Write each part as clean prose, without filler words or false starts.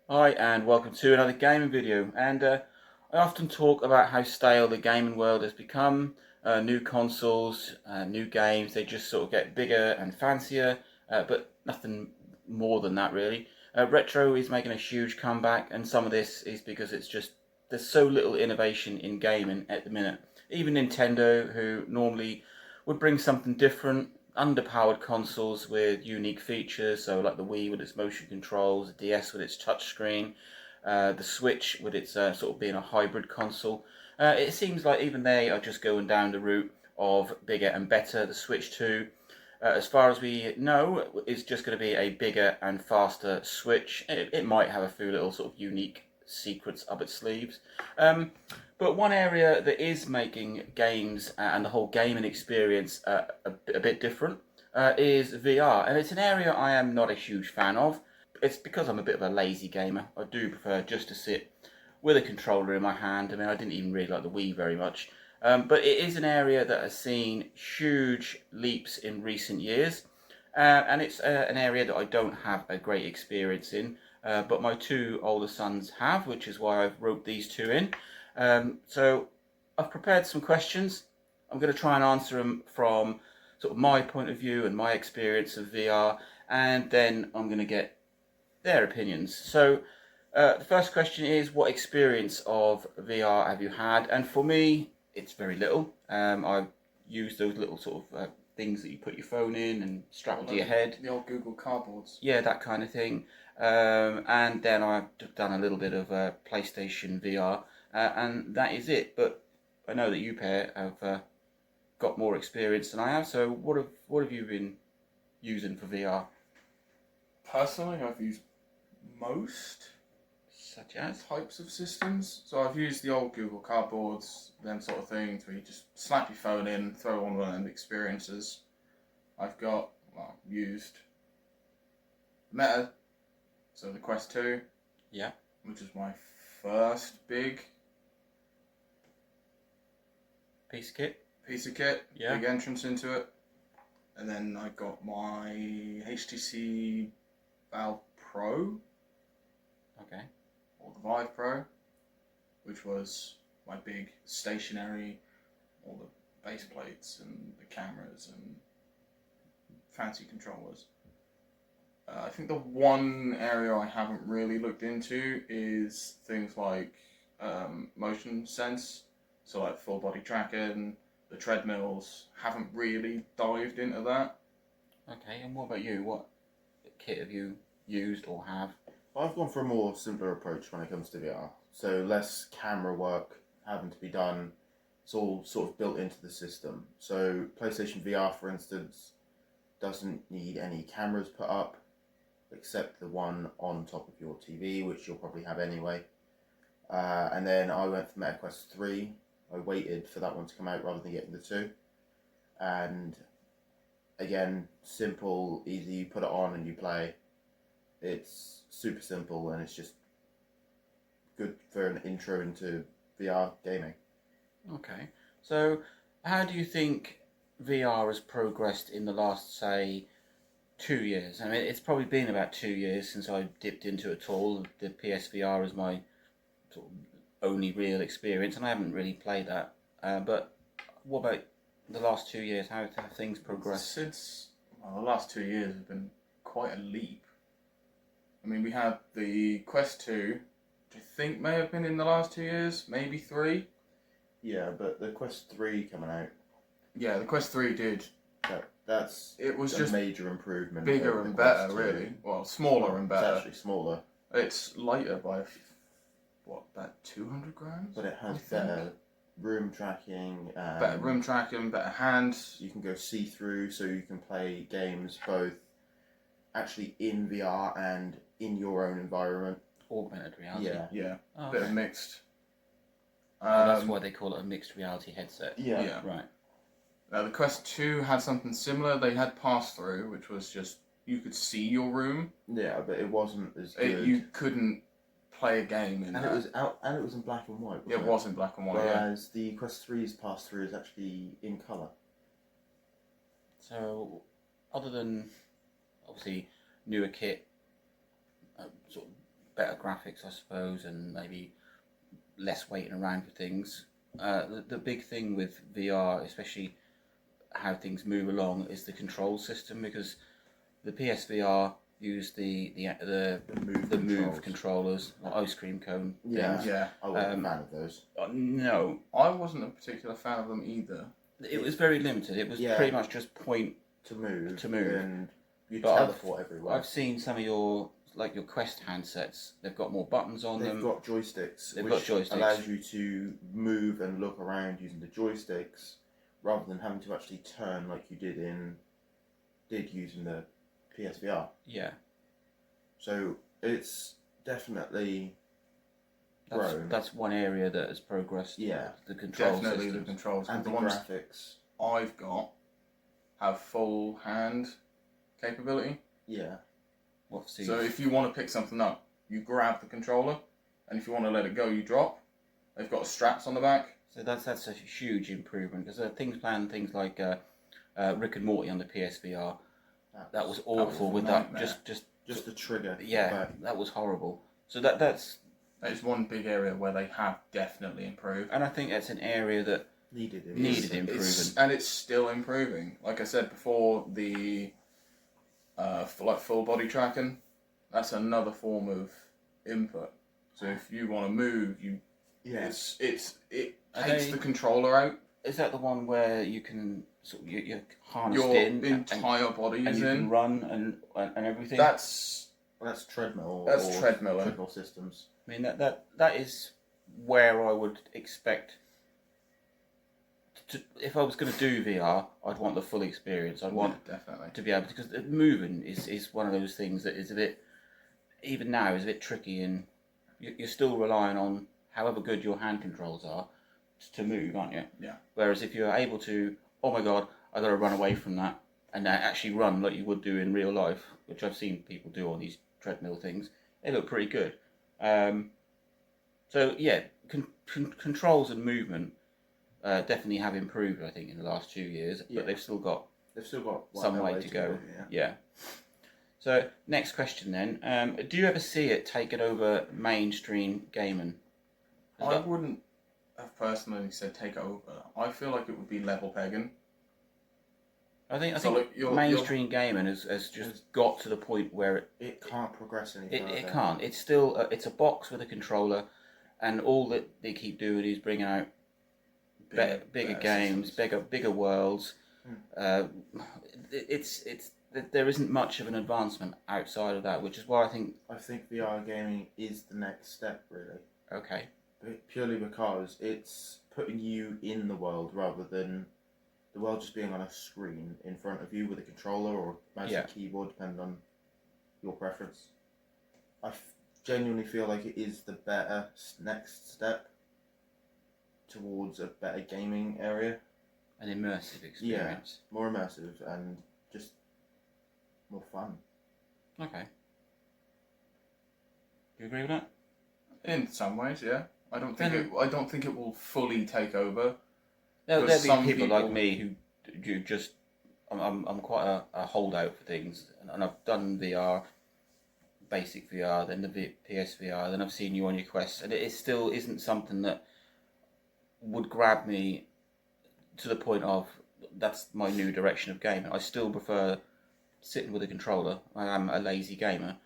Hi and welcome to another gaming video, and I often talk about how stale the gaming world has become. New consoles, new games, they just sort of get bigger and fancier, but nothing more than that really. Retro is making a huge comeback, and some of this is because there's so little innovation in gaming at the minute. Even Nintendo, who normally would bring something different, underpowered consoles with unique features, so like the Wii with its motion controls, the DS with its touchscreen, the Switch with its sort of being a hybrid console. It seems like even they are just going down the route of bigger and better. The Switch 2, as far as we know, is just going to be a bigger and faster Switch. It might have a few little sort of unique secrets up its sleeves. But one area that is making games and the whole gaming experience a bit different is VR, and it's an area I am not a huge fan of. It's because I'm a bit of a lazy gamer. I do prefer just to sit with a controller in my hand. I mean, I didn't even really like the Wii very much. But it is an area that has seen huge leaps in recent years, and it's an area that I don't have a great experience in. But my two older sons have, which is why I've roped these two in. So I've prepared some questions. I'm going to try and answer them from sort of my point of view and my experience of VR, and then I'm going to get their opinions. So the first question is, what experience of VR have you had? And for me, it's very little. I've used those little sort of things that you put your phone in and strap to your head. The old Google Cardboards. Yeah, that kind of thing. And then I've done a little bit of PlayStation VR, and that is it. But I know that you pair have got more experience than I have. So what have you been using for VR? Personally, I've used most Such as? types of systems. So I've used the old Google Cardboards, them sort of things, where you just slap your phone in, throw on one of them experiences. I've used Meta, so the Quest 2, Yeah. which is my first big Piece of kit. piece of kit, Yeah. big entrance into it. And then I got my HTC Valve Pro, Okay. or the Vive Pro, which was my big stationary, all the base plates and the cameras and fancy controllers. I think the one area I haven't really looked into is things like motion sense, so like full body tracking, the treadmills. Haven't really dived into that. Okay. And what about you? What kit have you used or have? I've gone for a more simpler approach when it comes to VR. So less camera work having to be done. It's all sort of built into the system. So PlayStation VR, for instance, doesn't need any cameras put up, except the one on top of your TV, which you'll probably have anyway. And then I went for MetaQuest 3. I waited for that one to come out rather than getting the two. And again, simple, easy. You put it on and you play. It's super simple and it's just good for an intro into VR gaming. Okay. So, how do you think VR has progressed in the last, say, 2 years? I mean, it's probably been about 2 years since I dipped into it at all. The PSVR is my sort of only real experience, and I haven't really played that. But what about the last 2 years? How have things progressed? Since the last 2 years have been quite a leap. I mean, we had the Quest 2, which I think may have been in the last 2 years, maybe three. Yeah, but the Quest 3 coming out, Yeah, the Quest 3 did. that's It was a just major improvement. bigger over and the Quest better, 2. really. Well, smaller and It's better. actually smaller, It's lighter by, about 200 grams? but it has better room tracking. Better room tracking, better hands. You can go see through, so you can play games both actually in VR and in your own environment. Augmented reality. Yeah. Yeah, Oh, bit okay. of mixed. Oh, that's why they call it a mixed reality headset. Yeah. Right. Now, the Quest 2 had something similar. They had pass through, which was just you could see your room. Yeah, but it wasn't as good. You couldn't play a game in and that. it was out, and it was in black and white. It was in black and white. Whereas the Quest 3's pass through is actually in colour. So, other than obviously newer kit, sort of better graphics, I suppose, and maybe less waiting around for things. The big thing with VR, especially how things move along, is the control system, because the PSVR used the move controllers, or ice cream cone Yeah. things. Yeah. I wasn't a fan of those. No, I wasn't a particular fan of them either. it was very limited. It was Yeah. pretty much just point. To move. To move. And you But teleport everywhere. I've seen some of your Quest handsets. They've got more buttons on They've them. got joysticks. They've which got joysticks. allows you to move and look around using the joysticks, rather than having to actually turn like you did using the PSVR. Yeah, So it's definitely grown. that's one area that has progressed. Yeah. The control Definitely the systems. controls. and the the ones graphics. I've got have full hand capability. Yeah. What see? So if you want to pick something up, you grab the controller, and if you want to let it go, you drop. They've got straps on the back. So that's a huge improvement, because things like Rick and Morty on the PSVR. That was awful a with that. nightmare. Just the trigger. Yeah, that was horrible. So that's That is one big area where they have definitely improved. and I think that's an area that needed it. Needed improving. And it's still improving. Like I said before, the full body tracking, that's another form of input. So if you want to move, Yes. it Are takes they- the controller out. is that the one where you can you're harnessed Your in entire body and is you can in. run and everything. That's That's treadmill. That's or treadmill. Treadmill systems. I mean that is where I would expect. If I was going to do VR, I'd want the full experience. I'd want definitely. to be able because moving is one of those things that is a bit, even now, is a bit tricky, and you're still relying on however good your hand controls are to move, aren't you? Yeah. Whereas if you're able to, oh my god, I got to run away from that, and actually run like you would do in real life, which I've seen people do on these treadmill things, they look pretty good. So yeah, controls and movement definitely have improved, I think, in the last 2 years, Yeah. but they've still got got some a way to go. Yeah. Yeah. So next question then, do you ever see it taking over mainstream gaming? I wouldn't have personally said take over. I feel like it would be level pegging. I think So, like, you're- mainstream gaming has just got to the point where It can't progress any further. it can't. It's still it's a box with a controller, and all that they keep doing is bringing out bigger better games, systems. bigger worlds. It's there isn't much of an advancement outside of that, which is why I think I think VR gaming is the next step, really. okay, Purely because it's putting you in the world rather than the world just being on a screen in front of you with a controller or mouse Yeah. and keyboard, depending on your preference. I genuinely feel like it is the better next step towards a better gaming area. an immersive experience. More immersive and just more fun. Okay. Do you agree with that? In some ways, yeah. I don't think Then- I don't think it will fully take over. There'll Because be some people like people- me who just I'm quite a holdout for things, and I've done VR, basic VR, then the PSVR, then I've seen you on your Quest, and it still isn't something that would grab me to the point of that's my new direction of gaming. I still prefer sitting with a controller. I am a lazy gamer,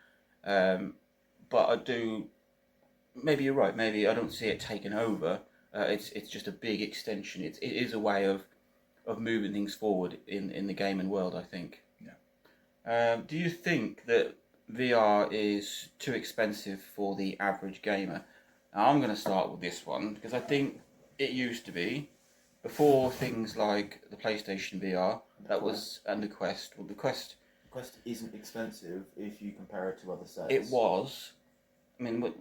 but I do. Maybe you're right. Maybe I don't see it taking over. It's just a big extension. It is a way of moving things forward in the gaming world, I think. Yeah. Do you think that VR is too expensive for the average gamer? Now, I'm going to start with this one because I think it used to be before things like the PlayStation VR and the Quest. Well, the Quest Quest isn't expensive if you compare it to other sets. it was. I mean,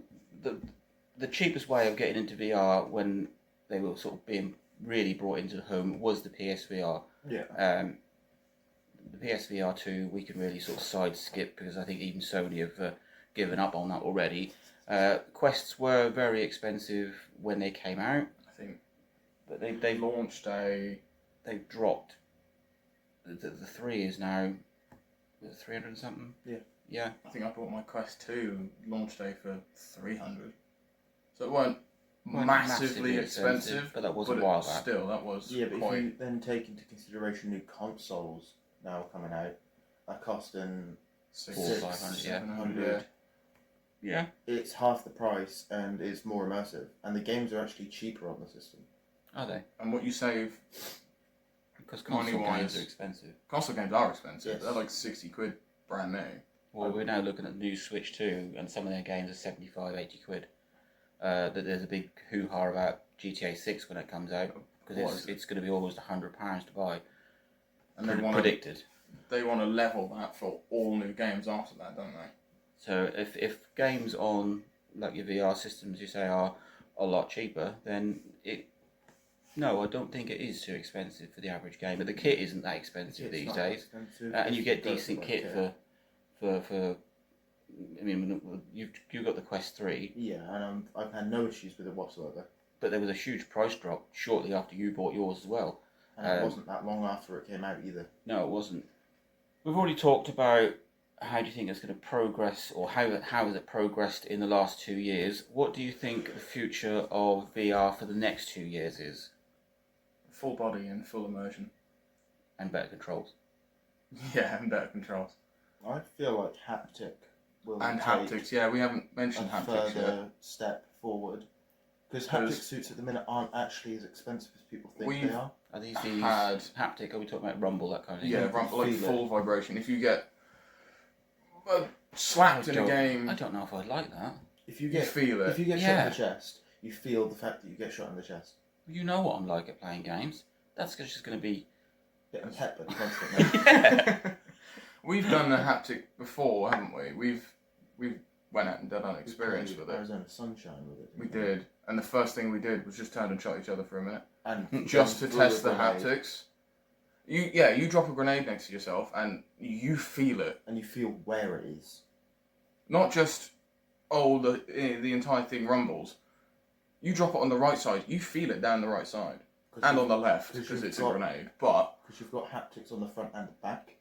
the cheapest way of getting into VR when they were sort of being really brought into the home was the PSVR. Yeah. The PSVR 2 we can really sort of side skip because I think even Sony have given up on that already. Quests were very expensive when they came out, I think but they they've launched a dropped. The 3 is now 300 and something. Yeah. Yeah. I think I bought my Quest 2 launch day for 300. So it weren't massively expensive, but that was but a while back. Still, that was Yeah, but quite... if you then take into consideration new consoles now coming out, that costing 400, 500, yeah. 700, Yeah. it's half the price and it's more immersive. And the games are actually cheaper on the system. Are they? And what you save, Because console Money-wise- games are expensive. console games are expensive. Yes. They're like 60 quid brand new. Well, we're now looking at the new Switch 2, and some of their games are 75, 80 quid. That there's a big hoo-ha about GTA 6 when it comes out, because it's going to be almost £100 to buy. And they want to predicted. level that for all new games after that, don't they? So if games on like your VR systems you say are a lot cheaper, then no, I don't think it is too expensive for the average gamer. The kit isn't that expensive It's these not days, expensive. and you get It does decent like kit it. for. I mean, you got the Quest 3, Yeah, and I've had no issues with it whatsoever. but there was a huge price drop shortly after you bought yours as well. And it wasn't that long after it came out either. No, it wasn't. We've already talked about how do you think it's going to progress, or how has it progressed in the last 2 years. What do you think the future of VR for the next 2 years is? Full body and full immersion. And better controls. Yeah, and better controls. I feel like haptic will And take haptics, yeah, we haven't a mentioned haptics further yet. step forward. Because Because- haptic suits at the minute aren't actually as expensive as people think We've- they are. Are these Had- haptic? Are we talking about rumble, that kind of thing? Yeah, You can like feel full vibration. If you get slapped in a game, I don't know if I'd like that. If you you get feel if it. you get shot Yeah. in the chest, you feel the fact that you get shot in the chest. You know what I'm like at playing games. That's just going to be... Getting peppered constantly. Yeah. We've done the haptic before, haven't we? We've went out and done an We experience played with it. Arizona Sunshine with it. We didn't did, and the first thing we did was just turn and shot each other for a minute, And just to then threw a test the grenade, haptics. You drop a grenade next to yourself, and you feel it. and you feel where it is. Not just the entire thing rumbles. You drop it on the right side, you feel it down the right side, and on the left because you've it's a got- grenade. But Because you've got haptics on the front and the back,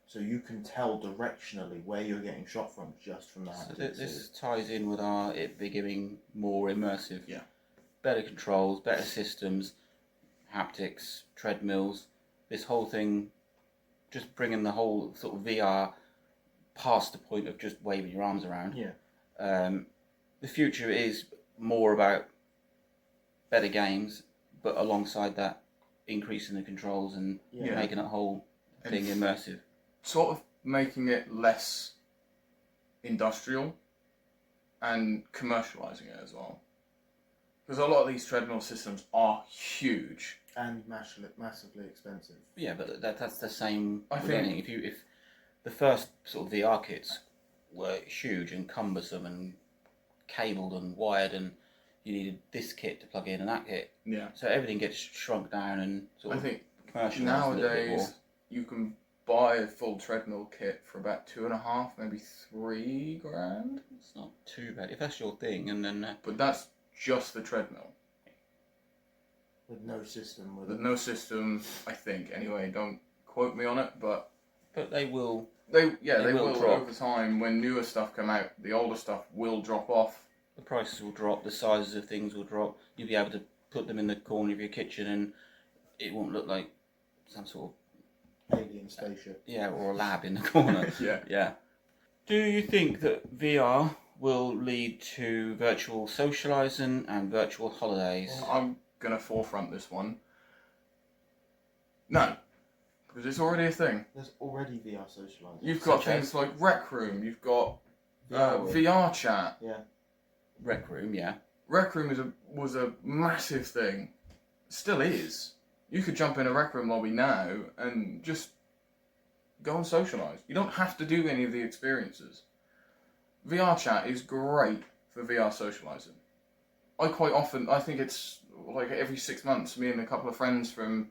so you can tell directionally where you're getting shot from just from the So haptics. this ties in with it becoming more immersive. Yeah. Better controls, better systems, haptics, treadmills. This whole thing, just bringing the whole sort of VR past the point of just waving your arms around. Yeah. The future is more about better games, but alongside that, increasing the controls and Yeah. making that whole thing immersive. sort of making it less industrial and commercializing it as well. Because a lot of these treadmill systems are huge. And massively expensive. Yeah, but that's the same I with think- anything. If the first sort of VR kits were huge and cumbersome and cabled and wired, and you needed this kit to plug in and that kit, Yeah. so everything gets shrunk down and sort I of think commercialised a little bit more. nowadays you can buy a full treadmill kit for about 2.5, maybe $3,000. It's not too bad if that's your thing, and then But that's just the treadmill. With no system with There's it. no system, I think. Anyway, don't quote me on it, but they will. they will will drop. over time when newer stuff come out. The older stuff will drop off. The prices will drop, the sizes of things will drop. You'll be able to put them in the corner of your kitchen, and it won't look like some sort of Alien spaceship. or a lab in the corner. Yeah. Yeah. Do you think that VR will lead to virtual socializing and virtual holidays? I'm gonna forefront this one. No, because it's already a thing. There's already VR socializing. You've got Such as? things like Rec Room. You've got World. VR chat. Yeah. Rec room, yeah. Rec Room was a massive thing. Still is. You could jump in a Rec Room lobby now and just go and socialise. You don't have to do any of the experiences. VR chat is great for VR socialising. I think it's like every 6 months, me and a couple of friends from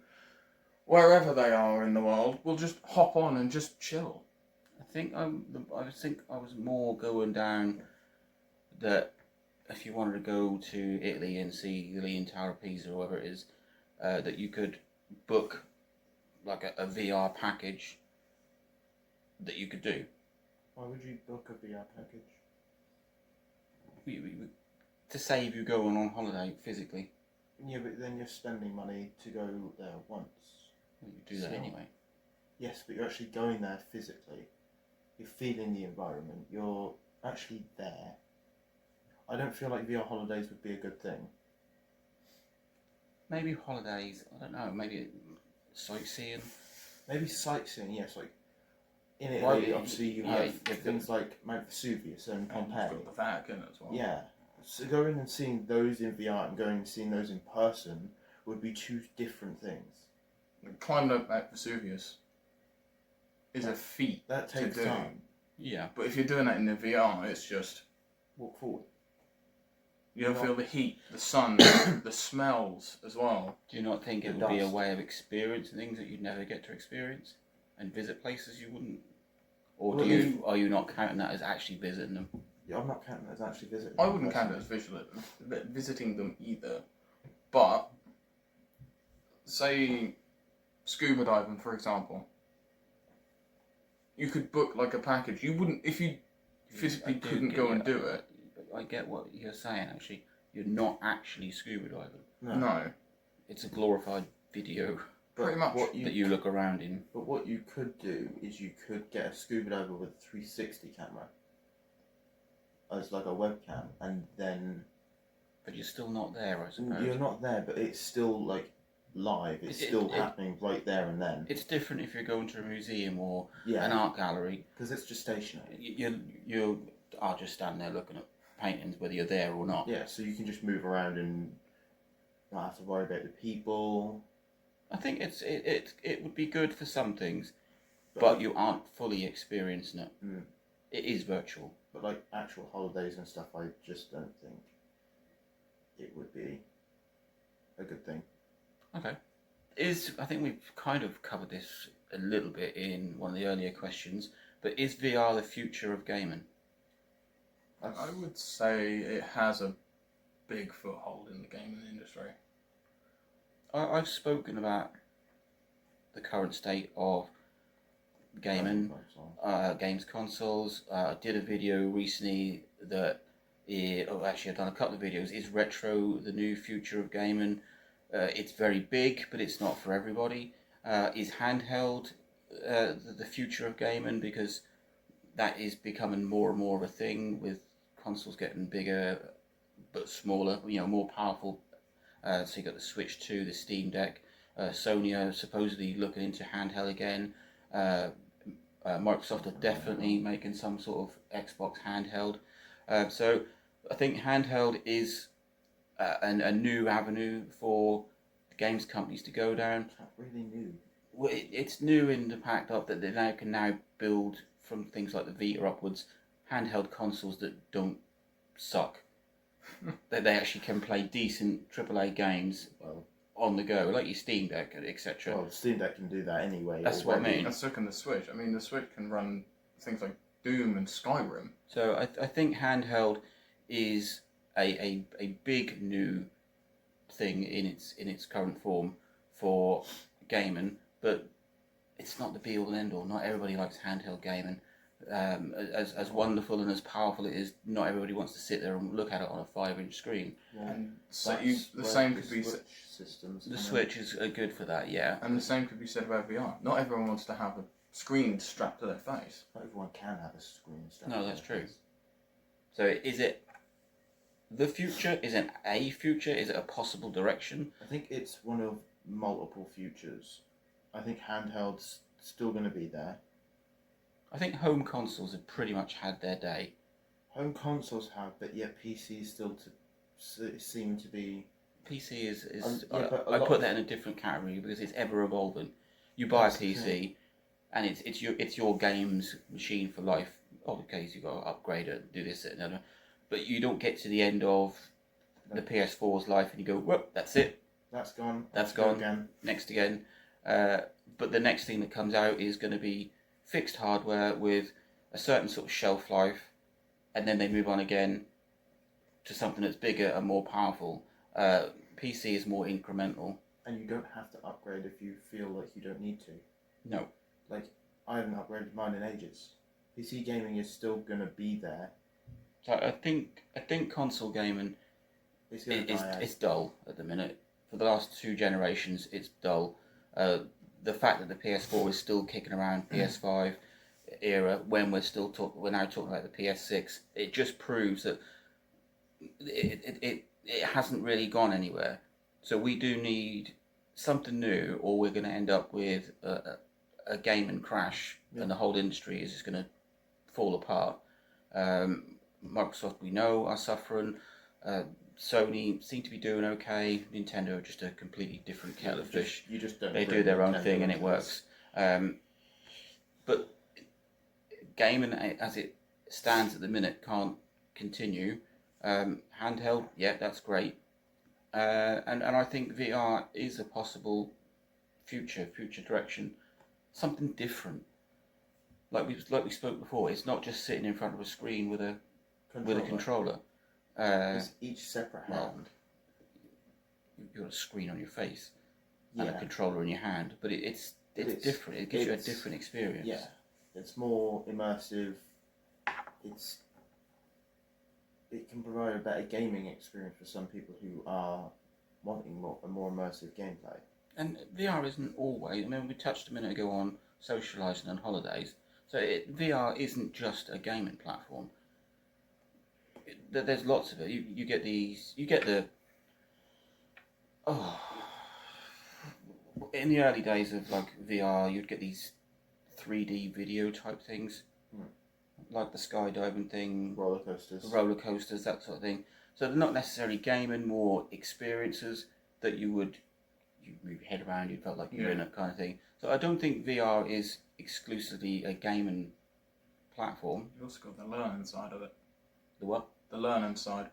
wherever they are in the world will just hop on and just chill. I think I was more going down that if you wanted to go to Italy and see the Leaning Tower of Pisa or whatever it is, that you could book like a VR package that you could do. Why would you book a VR package? To save you going on holiday physically. Yeah, but then you're spending money to go there once. Well, you do that So- anyway. Yes, but you're actually going there physically. You're feeling the environment. You're actually there. I don't feel like VR holidays would be a good thing. Maybe holidays. I don't know. Maybe sightseeing. Maybe sightseeing, yes, like in Italy, Well, obviously you yeah, have you- things like Mount Vesuvius and And Pompeii. you've got the Vatican as well. Yeah, so going and seeing those in VR and going and seeing those in person would be two different things. Climbing up Mount Vesuvius is a feat That to takes do. time. Yeah. But if you're doing that in the VR, it's just Walk forward. you don't Not- feel the heat, the sun, the smells as well. Do you not think it The would be a dust. way of experiencing things that you'd never get to experience, and visit places you wouldn't? Or Well, are you not counting that as actually visiting them? Yeah, I'm not counting that as actually visiting. I wouldn't count it as visiting them either. But say scuba diving, for example, you could book like a package. You wouldn't if you physically I do couldn't get go and do it. I get what you're saying. Actually, you're not actually scuba diving. No, It's a glorified video But pretty much. What you, that you look around in. But what you could do is you could get a scuba diver with a 360 camera as like a webcam, and then But you're still not there, I suppose. you're not there, but it's still like live. It's still happening right there and then. It's different if you're going to a museum or an Yeah, art gallery. because it's just stationary. You are just standing there looking at paintings, whether you're there or not. Yeah, so you can just move around and not have to worry about the people. I think it would be good for some things, but you aren't fully experiencing it. Mm. It is virtual. But like actual holidays and stuff, I just don't think it would be a good thing. Okay. I think we've kind of covered this a little bit in one of the earlier questions, but is VR the future of gaming? I would say it has a big foothold in the gaming industry. I've spoken about the current state of gaming, games consoles. I did a video recently that, actually I've done a couple of videos. Is retro the new future of gaming? It's very big, but it's not for everybody. Is handheld the future of gaming? Because that is becoming more and more of a thing, with consoles getting bigger but smaller, more powerful. So you got the Switch 2, the Steam Deck. Sony are supposedly looking into handheld again. Microsoft are definitely making some sort of Xbox handheld. So I think handheld is a new avenue for games companies to go down. It's not really new. Well, it's new in the fact of that they can now build from things like the Vita upwards handheld consoles that don't suck. That they actually can play decent AAA games Well, on the go, like your Steam Deck, etc. well, Steam Deck can do that anyway. That's what I already. mean. And so can the Switch. I mean, the Switch can run things like Doom and Skyrim. So I think handheld is a big new thing in its current form for gaming, but it's not the be all and end all. Not everybody likes handheld gaming. As wonderful and as powerful it is, not everybody wants to sit there and look at it on a 5-inch screen. Well, And so that's the where same the could be Switch systems. The come in. Switch is good for that, yeah. and the same could be said about VR. Not everyone wants to have a screen strapped to their face. Not everyone can have a screen. strapped No, to that's their true. face. So is it the future? Is it a future? Is it a possible direction? I think it's one of multiple futures. I think handhelds still going to be there. I think home consoles have pretty much had their day. Home consoles have, but yet PCs still seem to be. PC is yeah, but a I lot put of- that in a different category because it's ever evolving. You buy a That's the PC, thing. and it's your games machine for life. Okay, you've got to upgrade it, do this, that, and other. But you don't get to the end of the PS4's life and you go, well, that's it, That's gone. That's Go gone. again. next again. But the next thing that comes out is going to be fixed hardware with a certain sort of shelf life, and then they move on again to something that's bigger and more powerful. PC is more incremental. And you don't have to upgrade if you feel like you don't need to. No. Like, I haven't upgraded mine in ages. PC gaming is still going to be there. So I think console gaming It's going to die out. it's dull at the minute. For the last 2 generations, it's dull. The fact that the PS4 is still kicking around PS5 era when we're now talking about the PS6, it just proves that it hasn't really gone anywhere. So we do need something new, or we're going to end up with a gaming crash, and the whole industry is just going to fall apart. Microsoft, we know, are suffering. Sony seem to be doing okay. Nintendo are just a completely different kettle of fish. You just don't. They do their own thing and it works. But gaming as it stands at the minute can't continue. Handheld, yeah, that's great. And I think VR is a possible future direction. Something different. Like we spoke before, it's not just sitting in front of a screen with a controller. It's each separate hand. Well, you've got a screen on your face and a controller in your hand, but it's different. It gives you a different experience. Yeah, it's more immersive. It can provide a better gaming experience for some people who are wanting a more immersive gameplay. And VR isn't always. I mean, we touched a minute ago on socialising and holidays. So VR isn't just a gaming platform. There's lots of it. You get these. You get the. Oh. In the early days of like VR, you'd get these 3D video type things, like the skydiving thing, roller coasters, that sort of thing. So they're not necessarily gaming, more experiences that you move your head around. You felt like you're in it, kind of thing. So I don't think VR is exclusively a gaming platform. You also got the learning side of it. The what? The learning side.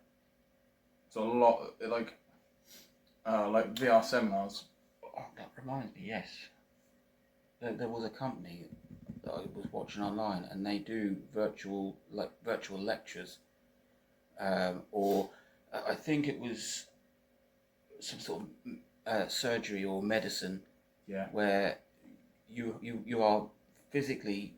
So a lot like VR seminars. Oh, that reminds me. Yes, there was a company that I was watching online, and they do virtual lectures, or I think it was some sort of surgery or medicine. Yeah. Where you are physically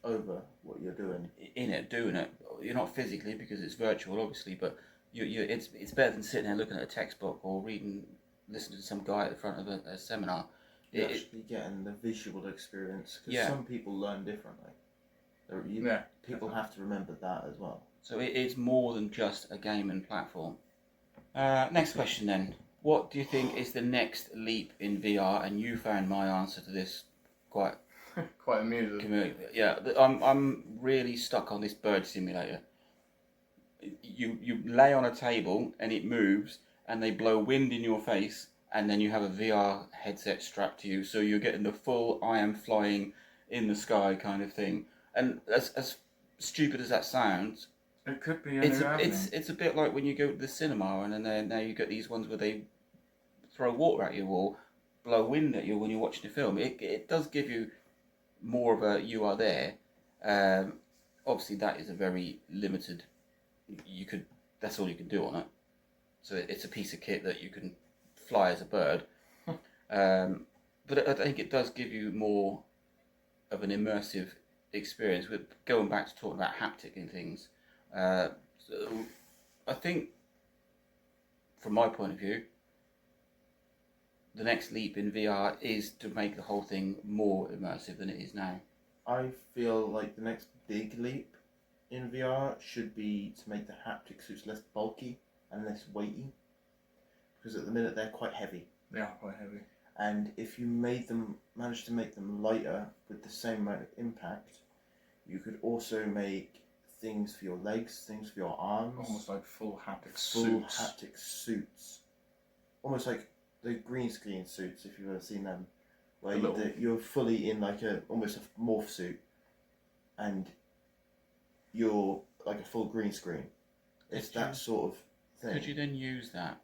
over what you're doing in it, doing it. You're not physically because it's virtual, obviously, but it's better than sitting there looking at a textbook or listening to some guy at the front of a seminar. You're actually getting the visual experience, because some people learn differently. People have to remember that as well. So it's more than just a gaming platform. Next question then. What do you think is the next leap in VR? And you found my answer to this quite amusing. Yeah, I'm really stuck on this bird simulator. You lay on a table and it moves, and they blow wind in your face, and then you have a VR headset strapped to you, so you're getting the full I am flying in the sky kind of thing. And as stupid as that sounds, it could be. It's a bit like when you go to the cinema, and then now you get these ones where they throw water at you or blow wind at you when you're watching a film. It does give you more of a you are there. Obviously, that is a very limited. That's all you can do on it. So it's a piece of kit that you can fly as a bird. But I think it does give you more of an immersive experience. With going back to talking about haptic and things. So I think, from my point of view, the next leap in VR is to make the whole thing more immersive than it is now. I feel like the next big leap in VR should be to make the haptic suits less bulky and less weighty, because at the minute they're quite heavy. They are quite heavy. And if you managed to make them lighter with the same amount of impact, you could also make things for your legs, things for your arms. Almost like full haptic suits. Almost like the green screen suits, if you've ever seen them, where you're fully in like almost a morph suit, and you're like a full green screen. It's that sort of thing. Could you then use that?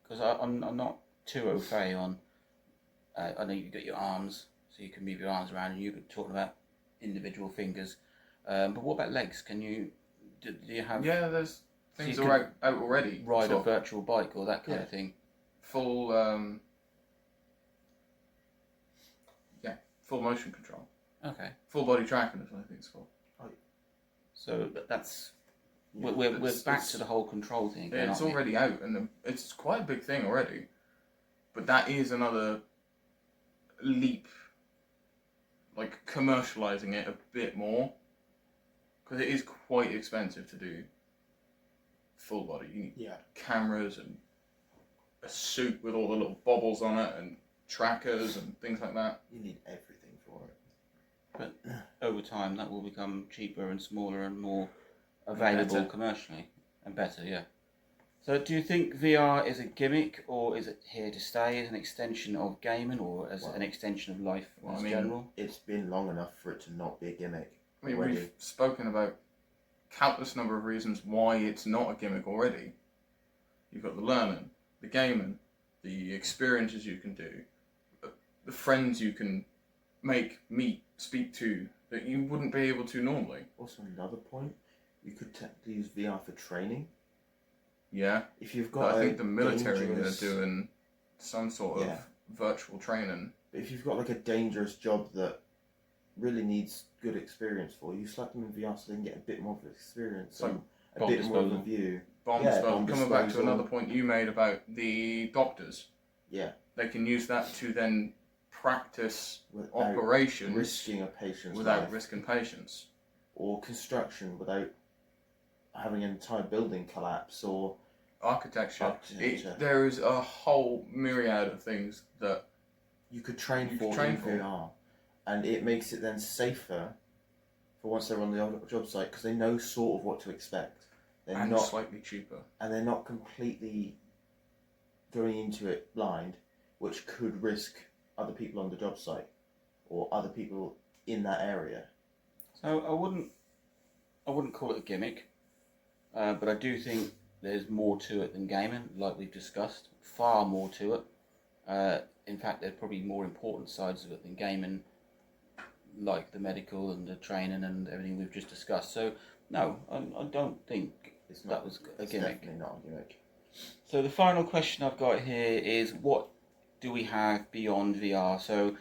Because I'm not too au fait on. I know you've got your arms, so you can move your arms around, and you could talk about individual fingers. But what about legs? Can you? Do you have? Yeah, there's things out already. Ride a virtual bike or that kind of thing. Full full motion control. Okay. Full body tracking is what I think it's called. So that's Yeah, we're It's- back it's- to the whole control thing again, It's aren't we? already out, and it's quite a big thing already. But that is another leap, like commercializing it a bit more, because it is quite expensive to do full body. You need Yeah. cameras and a suit with all the little bobbles on it and trackers and things like that. You need everything for it. Over time, that will become cheaper and smaller and more available better. commercially and better. Yeah. So, do you think VR is a gimmick, or is it here to stay as an extension of gaming, or as Well- an extension of life Well, in I mean, general? It's been long enough for it to not be a gimmick. I mean, already. we've spoken about countless number of reasons why it's not a gimmick already. You've got the learning, the gaming, the experiences you can do, the friends you can make, meet, speak to that you wouldn't be able to normally. Also, another point, you could technically use VR for training. Yeah, If you've but got I think the military dangerous, are doing some sort of Yeah. virtual training. if you've got like a dangerous job that really needs good experience for, you slap them in VR so they can get a bit more of experience It's like and a bomb bit more of a disposal. view. Bomb Yeah, disposal. bomb Coming back to disposal. another point you made about the doctors, Yeah, they can use that to then practice without operations risking a patient's without life. risking patients. Or construction without having an entire building collapse, or Architecture. Architecture. There is a whole myriad of things that you could train You for could train in for. VR, and it makes it then safer for once they're on the job site because they know sort of what to expect. They're and not, slightly cheaper. and they're not completely going into it blind, which could risk other people on the job site or other people in that area. So I wouldn't call it a gimmick, but I do think there's more to it than gaming, like we've discussed. Far more to it. In fact, there's probably more important sides of it than gaming, like the medical and the training and everything we've just discussed. So no, I don't think It's that not. was a It's gimmick. definitely not a gimmick. So the final question I've got here is, what do we have beyond VR? So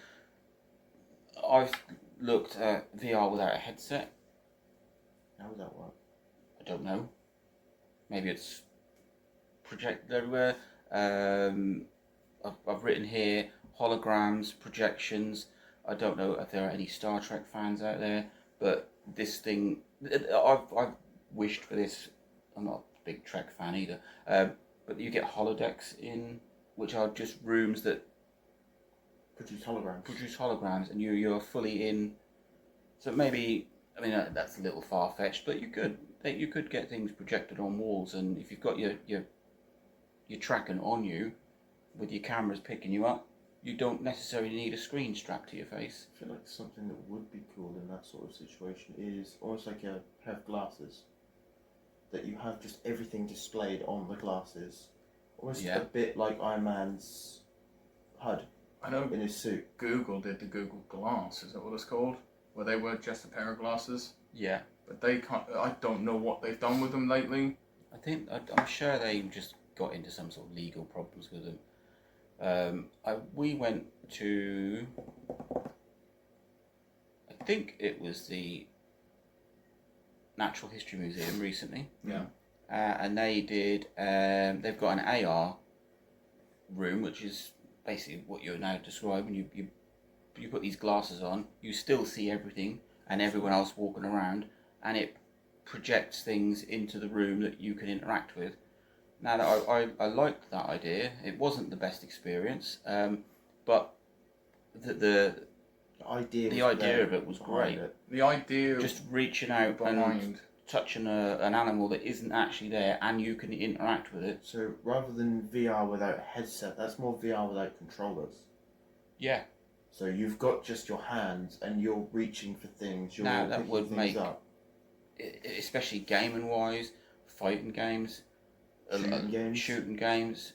I've looked at VR without a headset. How would that work? I don't know. Maybe it's projected everywhere. I've written here holograms, projections. I don't know if there are any Star Trek fans out there, but this thing, I've wished for this. I'm not a big Trek fan either, but you get holodecks in, which are just rooms that Produce holograms. produce holograms, and you're fully in. So maybe, I mean, that's a little far fetched, but you could get things projected on walls, and if you've got your tracking on you, with your cameras picking you up, you don't necessarily need a screen strapped to your face. I feel like something that would be cool in that sort of situation is almost like a pair of glasses. That you have just everything displayed on the glasses. Almost Yeah. a bit like Iron Man's HUD I know in his suit. Google did the Google Glass, is that what it's called? Where they were just a pair of glasses. Yeah, But they can't, I don't know what they've done with them lately. I'm sure they just got into some sort of legal problems with them. We went to, I think it was the Natural History Museum recently. Yeah. And they did. They've got an AR room, which is basically what you're now describing. You put these glasses on, you still see everything and everyone else walking around, and it projects things into the room that you can interact with. Now, I liked that idea. It wasn't the best experience, but the idea of it was great. The idea Just reaching out and behind. touching an animal that isn't actually there, and you can interact with it. So rather than VR without a headset, that's more VR without controllers. Yeah. So you've got just your hands and you're reaching for things. You're Now, that picking would things make- up. Especially gaming wise, fighting games, Shooting games.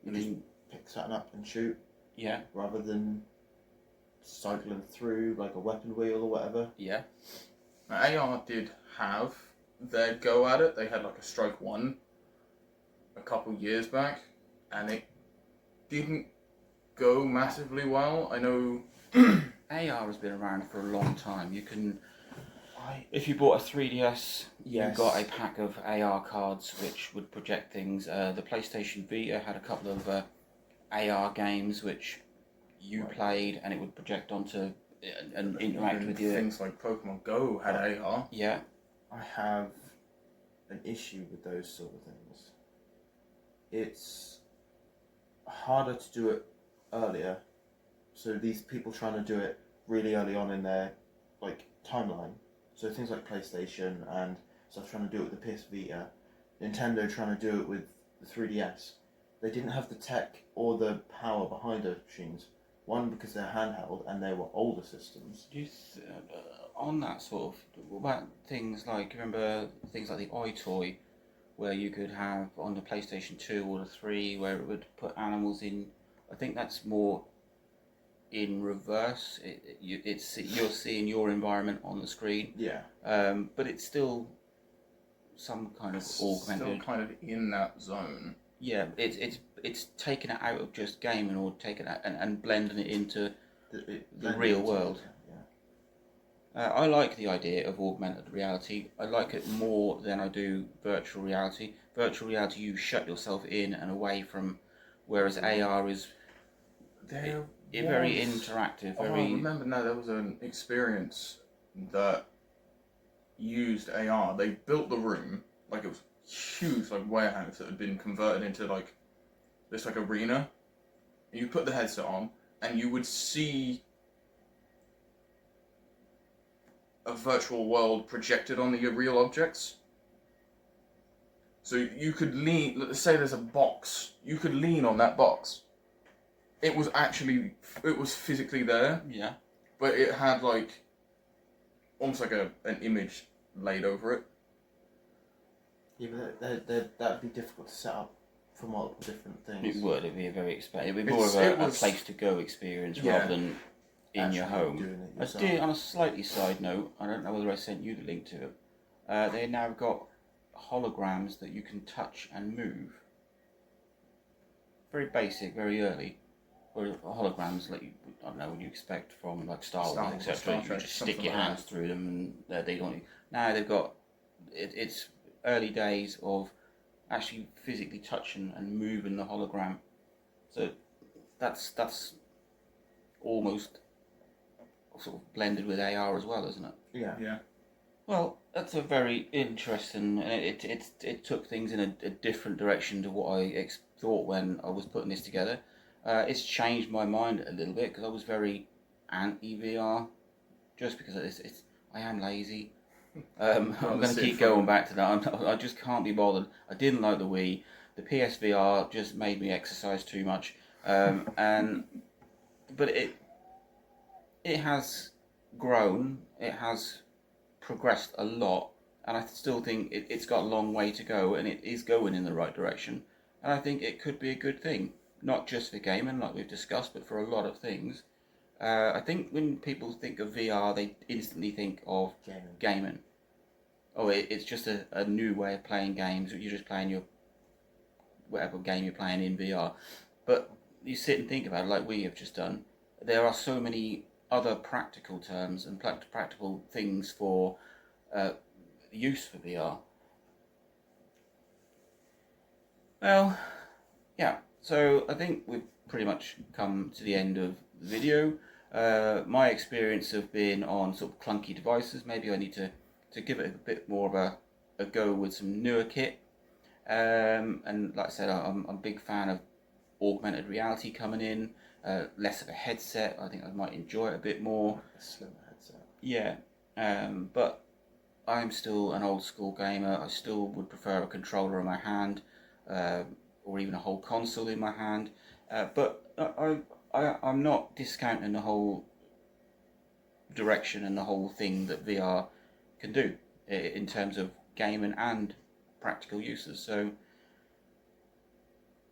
I mean, Pick something up and shoot yeah, rather than cycling through like a weapon wheel or whatever. yeah, Now, AR did have their go at it. They had like a Strike 1 a couple years back, and it didn't go massively well. I know AR has been around for a long time. You can If you bought a 3DS, Yes. you got a pack of AR cards which would project things. The PlayStation Vita had a couple of AR games which you played, and it would project onto and interact Even with you. things like Pokemon Go had AR. Yeah. I have an issue with those sort of things. It's harder to do it earlier. So these people trying to do it really early on in their timeline. So things like PlayStation and stuff trying to do it with the PS Vita, Nintendo trying to do it with the 3DS. They didn't have the tech or the power behind those machines. One, because they're handheld and they were older systems. On that sort of, what about things like, remember things like the iToy, where you could have on the PlayStation 2 or the 3, where it would put animals in. I think that's more in reverse. You're seeing your environment on the screen, Yeah. but it's still some kind of augmented. Still kind of in that zone. Yeah, it's taken it out of just gaming, or taking it and blending it into the real world. Yeah. I like the idea of augmented reality. I like it more than I do virtual reality. Virtual reality, you shut yourself in and away from, whereas AR is very interactive. I remember now there was an experience that used AR. They built the room like it was huge, like warehouse that had been converted into this arena. And you put the headset on, and you would see a virtual world projected on the real objects. So you could lean. Let's say there's a box. You could lean on that box. It was physically there. Yeah. But it had almost like an image laid over it. Yeah, but that'd be difficult to set up for multiple different things. It would. It'd be a very expensive. It'd be more of a place to go experience rather than in your home. Doing it I yourself. did, on a slightly side note, I don't know whether I sent you the link to it. They now got holograms that you can touch and move. Very basic, very early. Whereas holograms, I don't know what you expect from Star Wars, etc. Star You Trek, just something stick your like hands through them, and they don't. Now they've got it's early days of actually physically touching and moving the hologram. So that's almost sort of blended with AR as well, isn't it? Yeah. Yeah. Well, that's a very interesting. It took things in a different direction to what I thought when I was putting this together. It's changed my mind a little bit because I was very anti VR, just because I am lazy. I'm going to keep going back to that. I just can't be bothered. I didn't like the Wii. The PSVR just made me exercise too much, but it has grown. It has progressed a lot, and I still think it's got a long way to go, and it is going in the right direction. And I think it could be a good thing, not just for gaming, like we've discussed, but for a lot of things. I think when people think of VR, they instantly think of gaming. Oh, it's just a new way of playing games. You're just playing your whatever game you're playing in VR. But you sit and think about it, like we have just done. There are so many other practical terms and practical things for use for VR. Well, yeah. So I think we've pretty much come to the end of the video. My experience of being on sort of clunky devices, maybe I need to give it a bit more of a go with some newer kit. And like I said, I'm a big fan of augmented reality coming in, less of a headset. I think I might enjoy it a bit more. A slimmer headset. Yeah, but I'm still an old school gamer. I still would prefer a controller in my hand, or even a whole console in my hand. But I'm not discounting the whole direction and the whole thing that VR can do in terms of gaming and practical uses. So,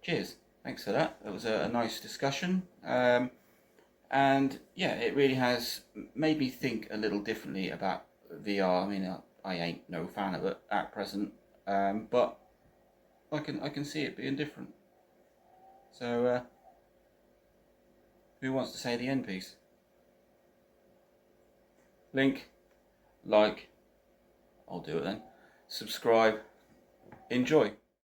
cheers. Thanks for that. It was a nice discussion. And yeah, it really has made me think a little differently about VR. I mean, I ain't no fan of it at present, but I can see it being different. So, who wants to say the end piece? Link, like, I'll do it then. Subscribe. Enjoy.